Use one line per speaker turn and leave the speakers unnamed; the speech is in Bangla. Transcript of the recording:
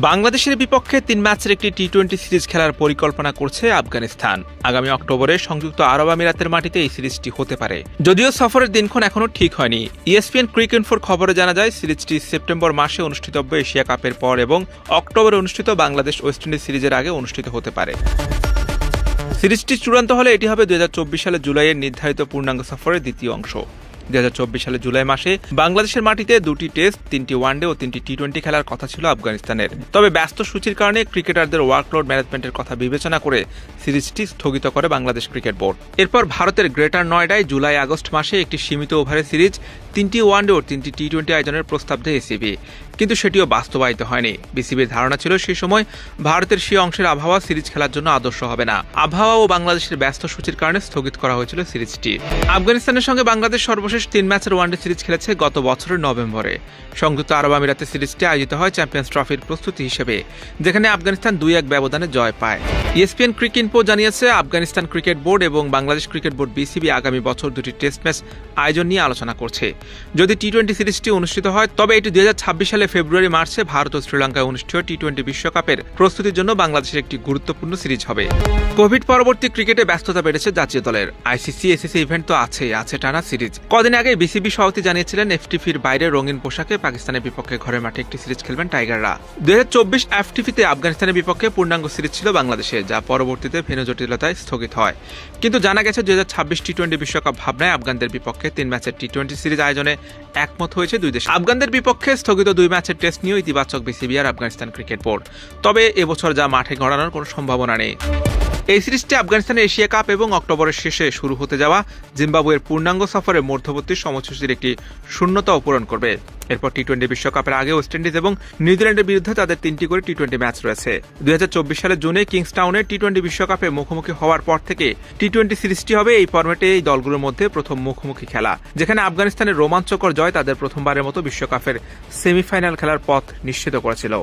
বাংলাদেশের বিপক্ষে ৩ ম্যাচের একটি টি-20 সিরিজ খেলার পরিকল্পনা করছে আফগানিস্তান। আগামী অক্টোবরে সংযুক্ত আরব আমিরাতের মাটিতে এই সিরিজটি হতে পারে, যদিও সফরের দিনক্ষণ এখনও ঠিক হয়নি। ইএসপিএন ক্রিক-ইনফোর খবরে জানা যায়, সিরিজটি সেপ্টেম্বর মাসে অনুষ্ঠিতব্য এশিয়া কাপের পর এবং অক্টোবরে অনুষ্ঠিত বাংলাদেশ ওয়েস্ট ইন্ডিজ সিরিজের আগে অনুষ্ঠিত হতে পারে। সিরিজটি চূড়ান্ত হলে এটি হবে 2024 সালে জুলাইয়ের নির্ধারিত পূর্ণাঙ্গ সফরের দ্বিতীয় অংশ। 2024 সালে জুলাই মাসে বাংলাদেশের মাটিতে 2টি টেস্ট, 3টি ওয়ানডে ও 3টি টি-20 খেলার কথা ছিল আফগানিস্তানের। তবে ব্যস্ত সূচির কারণে ক্রিকেটারদের ওয়ার্কলোড ম্যানেজমেন্টের কথা বিবেচনা করে সিরিজটি স্থগিত করে বাংলাদেশ ক্রিকেট বোর্ড। এরপর ভারতের গ্রেটার নয়ডায় জুলাই আগস্ট মাসে একটি সীমিত ওভারের সিরিজ, 3টি ওয়ানডে ও 3টি টি-20 আয়োজনের প্রস্তাব দেয় এসিবি, কিন্তু সেটিও বাস্তবায়িত হয়নি। বিসিবির ধারণা ছিল সেই সময় ভারতের সেই অংশের আবহাওয়া সিরিজ খেলার জন্য আদর্শ হবে না। আবহাওয়া ও বাংলাদেশের ব্যস্ত সূচির কারণে স্থগিত করা হয়েছিল সিরিজটি। আফগানিস্তানের সঙ্গে বাংলাদেশ সর্বশেষ 3 ম্যাচের ওয়ানডে সিরিজ খেলেছে গত বছরের নভেম্বরে। সংযুক্ত আরব আমিরাতে সিরিজটি আয়োজিত হয় চ্যাম্পিয়ন্স ট্রফির প্রস্তুতি হিসেবে, যেখানে আফগানিস্তান 2-1 ব্যবধানে জয় পায়। ইএসপিএন ক্রিক-ইনফো জানিয়েছে, আফগানিস্তান ক্রিকেট বোর্ড এবং বাংলাদেশ ক্রিকেট বোর্ড বিসিবি আগামী বছর 2টি টেস্ট ম্যাচ আয়োজন নিয়ে আলোচনা করছে। যদি টি-20 সিরিজটি অনুষ্ঠিত হয়, তবে এটি 2026 সালে ফেব্রুয়ারি-মার্চে ভারত ও শ্রীলঙ্কায় অনুষ্ঠিত টি-20 বিশ্বকাপের প্রস্তুতির জন্য বাংলাদেশের একটি গুরুত্বপূর্ণ সিরিজ হবে। কোভিড পরবর্তী ক্রিকেটে ব্যস্ততা বেড়েছে জাতীয় দলের। আইসিসি, এসিসি ইভেন্ট তো আছে টানা সিরিজ। কদিন আগে বিসিবি সভাপতি জানিয়েছিলেন, এফটিপির বাইরে রঙিন পোশাকে পাকিস্তানের বিপক্ষে ঘরের মাঠে একটি সিরিজ খেলবেন টাইগাররা। 2024 এফটিপিতে আফগানিস্তানের বিপক্ষে পূর্ণাঙ্গ সিরিজ ছিল বাংলাদেশে, যা পরবর্তীতে ভেন্যু জটিলতায় স্থগিত হয়। কিন্তু জানা গেছে 2026 টি-20 বিশ্বকাপ ভাবনায় আফগানদের বিপক্ষে 3 ম্যাচের টি-20 সিরিজ আয়োজনে একমত হয়েছে দুই দেশ। আফগানদের বিপক্ষে স্থগিত 2 ম্যাচের টেস্ট নিয়েও ইতিবাচক বিসিবি আর আফগানিস্তান ক্রিকেট বোর্ড। তবে এবছর যা মাঠে গড়ানোর কোনো সম্ভাবনা নেই। এই সিরিজটি আফগানিস্তানের এশিয়া কাপ এবং অক্টোবরের শেষে শুরু হতে যাওয়া জিম্বাবুয়ের পূর্ণাঙ্গ সফরের মধ্যবর্তী সময়সূচির একটি শূন্যতাও পূরণ করবে। এরপর টি-20 বিশ্বকাপের আগে ওয়েস্ট ইন্ডিজ এবং নিউজিল্যান্ডের বিরুদ্ধে তাদের 3টি করে টি-20 ম্যাচ রয়েছে। 2024 সালের জুনে কিংসটাউনে টি-20 বিশ্বকাপে মুখোমুখি হওয়ার পর থেকে টি-20 সিরিজটি হবে এই ফরম্যাটে এই দলগুলোর মধ্যে প্রথম মুখোমুখি খেলা, যেখানে আফগানিস্তানের রোমাঞ্চকর জয় তাদের প্রথমবারের মতো বিশ্বকাপের সেমিফাইনাল খেলার পথ নিশ্চিত করেছিল।